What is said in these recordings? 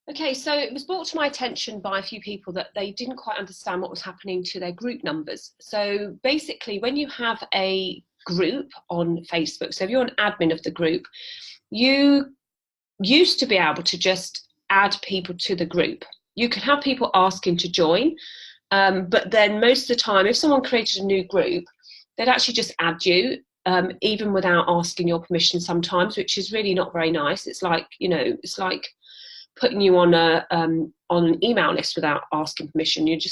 Okay, so it was brought to my attention by a few people that they didn't quite understand what was happening to their group numbers. So basically, when you have a group on Facebook, so if you're an admin of the group, you used to be able to just add people to the group. You could have people asking to join, but then most of the time, if someone created a new group, they'd actually just add you, even without asking your permission sometimes, which is really not very nice. It's like, it's like putting you on an email list without asking permission. It's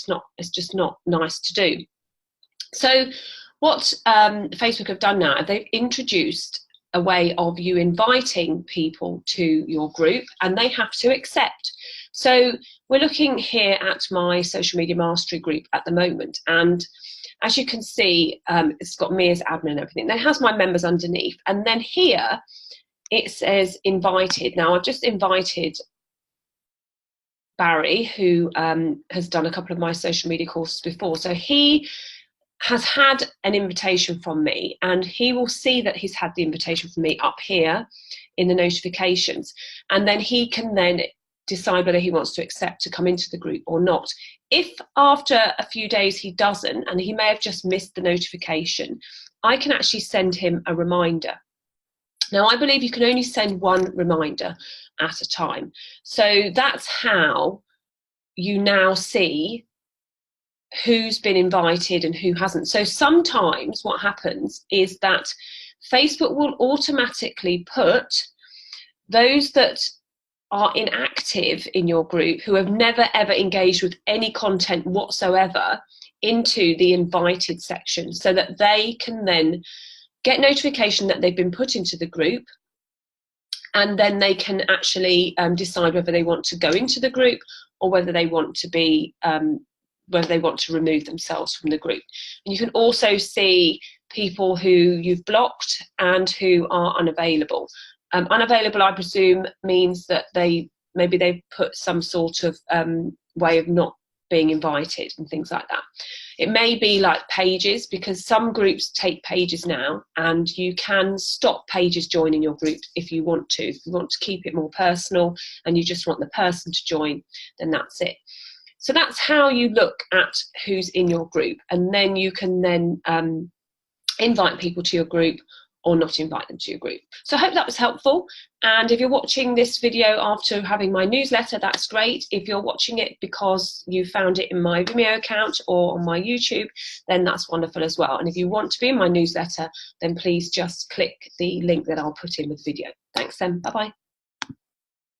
just not nice to do. So what Facebook have done now, they've introduced a way of you inviting people to your group, and they have to accept. So we're looking here at my social media mastery group at the moment, and as you can see, it's got me as admin and everything. Then it has my members underneath, and then here it says invited. Now I've just invited Barry, who has done a couple of my social media courses before. So he has had an invitation from me, and he will see that he's had the invitation from me up here in the notifications, and then he can then decide whether he wants to accept to come into the group or not. If after a few days he doesn't, and he may have just missed the notification, I can actually send him a reminder. Now, I believe you can only send one reminder at a time. So that's how you now see who's been invited and who hasn't. So sometimes what happens is that Facebook will automatically put those that are inactive in your group, who have never ever engaged with any content whatsoever, into the invited section, so that they can then get notification that they've been put into the group, and then they can actually decide whether they want to go into the group or whether they want to be whether they want to remove themselves from the group. And you can also see people who you've blocked and who are unavailable. Unavailable, I presume, means that maybe they've put some sort of way of not being invited and things like that. It may be like pages, because some groups take pages now, and you can stop pages joining your group if you want to. If you want to keep it more personal and you just want the person to join, then that's it. So that's how you look at who's in your group, and then you can then invite people to your group or not invite them to your group. So I hope that was helpful. And if you're watching this video after having my newsletter, that's great. If you're watching it because you found it in my Vimeo account or on my YouTube, then that's wonderful as well. And if you want to be in my newsletter, then please just click the link that I'll put in with the video. Thanks then, bye-bye.